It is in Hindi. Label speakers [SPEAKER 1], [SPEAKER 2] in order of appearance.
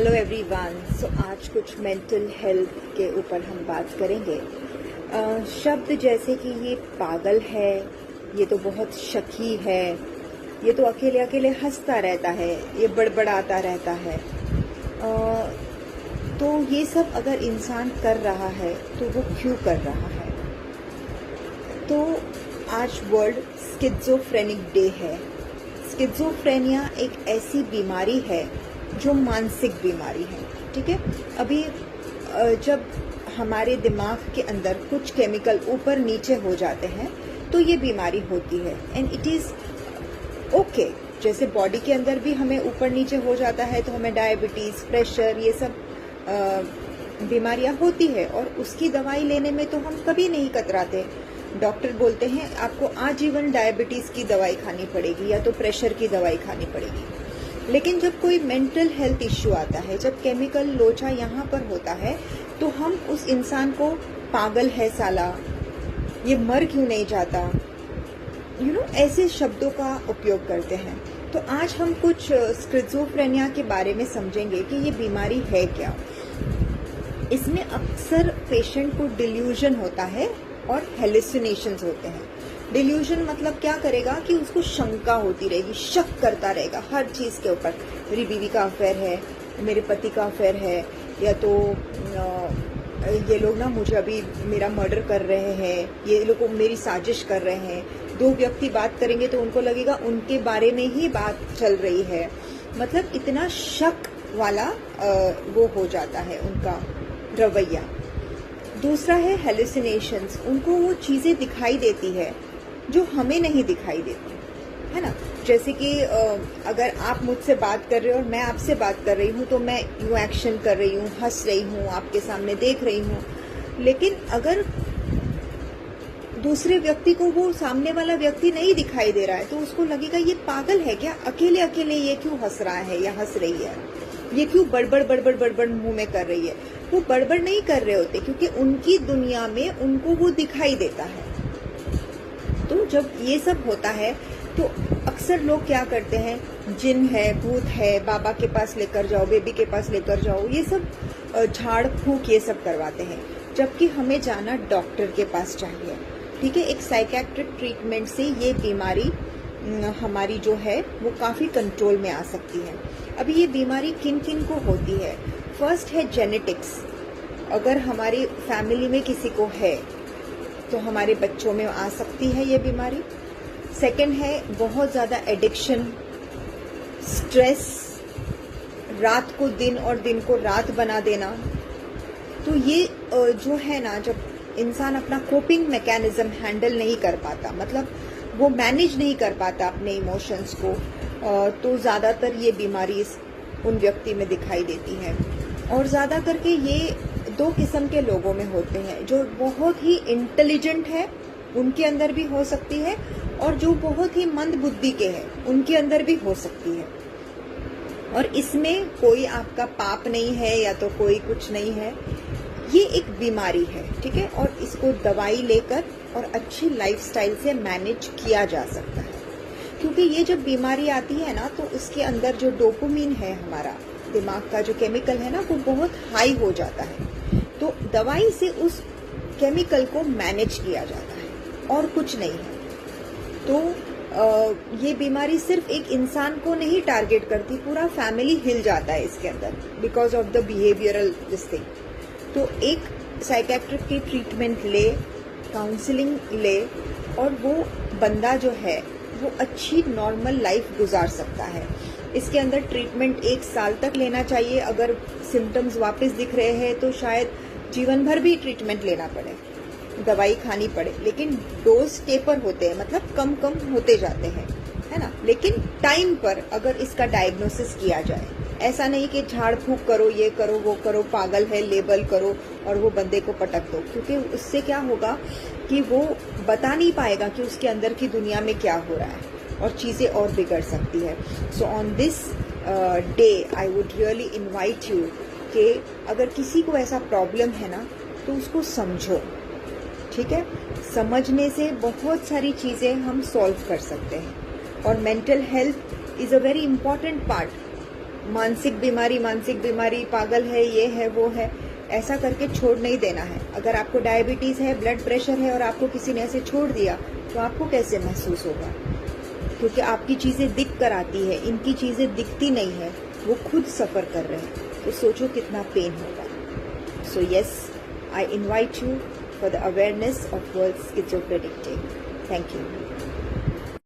[SPEAKER 1] Hello everyone. सो आज कुछ मेंटल हेल्थ के ऊपर हम बात करेंगे। शब्द जैसे कि ये पागल है, ये तो बहुत शकी है, ये तो अकेले अकेले हंसता रहता है, ये बड़बड़ाता रहता है। तो ये सब अगर इंसान कर रहा है तो वो क्यों कर रहा है? तो आज वर्ल्ड स्किज़ोफ्रेनिक डे है। स्किज़ोफ्रेनिया एक ऐसी बीमारी है जो मानसिक बीमारी है, ठीक है। अभी जब हमारे दिमाग के अंदर कुछ केमिकल ऊपर नीचे हो जाते हैं तो ये बीमारी होती है एंड इट इज़ ओके। जैसे बॉडी के अंदर भी हमें ऊपर नीचे हो जाता है तो हमें डायबिटीज़, प्रेशर, ये सब बीमारियां होती है और उसकी दवाई लेने में तो हम कभी नहीं कतराते। डॉक्टर बोलते हैं आपको आजीवन डायबिटीज़ की दवाई खानी पड़ेगी या तो प्रेशर की दवाई खानी पड़ेगी। लेकिन जब कोई मेंटल हेल्थ इश्यू आता है, जब केमिकल लोचा यहाँ पर होता है, तो हम उस इंसान को पागल है साला, ये मर क्यों नहीं जाता, ऐसे शब्दों का उपयोग करते हैं। तो आज हम कुछ स्किज़ोफ्रेनिया के बारे में समझेंगे कि ये बीमारी है क्या। इसमें अक्सर पेशेंट को डिल्यूजन होता है और हेलुसिनेशंस होते हैं। डिल्यूजन मतलब क्या करेगा कि उसको शंका होती रहेगी, शक करता रहेगा हर चीज़ के ऊपर। मेरी बीवी का अफेयर है, मेरे पति का अफेयर है, या तो ये लोग ना मुझे अभी मेरा मर्डर कर रहे हैं, ये लोग मेरी साजिश कर रहे हैं। दो व्यक्ति बात करेंगे तो उनको लगेगा उनके बारे में ही बात चल रही है। मतलब इतना शक वाला वो हो जाता है उनका रवैया। दूसरा है हेलुसिनेशंस। उनको वो चीज़ें दिखाई देती है जो हमें नहीं दिखाई देती, है ना। जैसे कि अगर आप मुझसे बात कर रहे हो और मैं आपसे बात कर रही हूँ तो मैं यूँ एक्शन कर रही हूँ, हंस रही हूँ, आपके सामने देख रही हूँ। लेकिन अगर दूसरे व्यक्ति को वो सामने वाला व्यक्ति नहीं दिखाई दे रहा है तो उसको लगेगा ये पागल है क्या, अकेले अकेले ये क्यों हंस रहा है या हंस रही है, ये क्यों बड़बड़ बड़बड़ बड़बड़ मुंह में कर रही है। वो बड़बड़ नहीं कर रहे होते क्योंकि उनकी दुनिया में उनको वो दिखाई देता है। तो जब ये सब होता है तो अक्सर लोग क्या करते हैं, जिन है, भूत है, बाबा के पास लेकर जाओ, बेबी के पास लेकर जाओ, ये सब झाड़ फूक ये सब करवाते हैं। जबकि हमें जाना डॉक्टर के पास चाहिए, ठीक है। एक साइकेट्रिक ट्रीटमेंट से ये बीमारी हमारी जो है वो काफ़ी कंट्रोल में आ सकती है। अभी ये बीमारी किन किन को होती है? फर्स्ट है जेनेटिक्स। अगर हमारी फैमिली में किसी को है तो हमारे बच्चों में आ सकती है ये बीमारी। सेकंड है बहुत ज़्यादा एडिक्शन, स्ट्रेस, रात को दिन और दिन को रात बना देना। तो ये जो है ना, जब इंसान अपना कोपिंग मैकेनिज्म हैंडल नहीं कर पाता, मतलब वो मैनेज नहीं कर पाता अपने इमोशंस को, तो ज़्यादातर ये बीमारी उन व्यक्ति में दिखाई देती है। और ज़्यादा करके ये दो किस्म के लोगों में होते हैं, जो बहुत ही इंटेलिजेंट है उनके अंदर भी हो सकती है और जो बहुत ही मंद बुद्धि के हैं उनके अंदर भी हो सकती है। और इसमें कोई आपका पाप नहीं है या तो कोई कुछ नहीं है, ये एक बीमारी है, ठीक है। और इसको दवाई लेकर और अच्छी लाइफस्टाइल से मैनेज किया जा सकता है। क्योंकि ये जब बीमारी आती है ना तो उसके अंदर जो डोपामिन है, हमारा दिमाग का जो केमिकल है ना, वो बहुत हाई हो जाता है। तो दवाई से उस केमिकल को मैनेज किया जाता है और कुछ नहीं है। तो ये बीमारी सिर्फ एक इंसान को नहीं टारगेट करती, पूरा फैमिली हिल जाता है इसके अंदर because of the behavioural this thing. तो एक साइकेट्रिक की ट्रीटमेंट ले, काउंसलिंग ले, और वो बंदा जो है वो अच्छी नॉर्मल लाइफ गुजार सकता है। इसके अंदर ट्रीटमेंट 1 साल तक लेना चाहिए। अगर सिम्टम्स वापस दिख रहे हैं तो शायद जीवन भर भी ट्रीटमेंट लेना पड़े, दवाई खानी पड़े। लेकिन डोज टेपर होते हैं, मतलब कम कम होते जाते हैं, है ना। लेकिन टाइम पर अगर इसका डायग्नोसिस किया जाए, ऐसा नहीं कि झाड़ फूक करो, ये करो, वो करो, पागल है लेबल करो और वो बंदे को पटक दो। क्योंकि उससे क्या होगा कि वो बता नहीं पाएगा कि उसके अंदर की दुनिया में क्या हो रहा है और चीज़ें और बिगड़ सकती है। So on this day I would really invite you कि अगर किसी को ऐसा प्रॉब्लम है ना तो उसको समझो, ठीक है। समझने से बहुत सारी चीज़ें हम सॉल्व कर सकते हैं। और mental health is a very important part मानसिक बीमारी, पागल है, ये है वो है, ऐसा करके छोड़ नहीं देना है। अगर आपको डायबिटीज है, ब्लड प्रेशर है और आपको किसी ने ऐसे छोड़ दिया तो आपको कैसे महसूस होगा? क्योंकि आपकी चीजें दिख कर आती है, इनकी चीजें दिखती नहीं है, वो खुद सफर कर रहे हैं, तो सोचो कितना पेन होगा। So yes, I invite you for the awareness of World Schizophrenic Day. Thank you.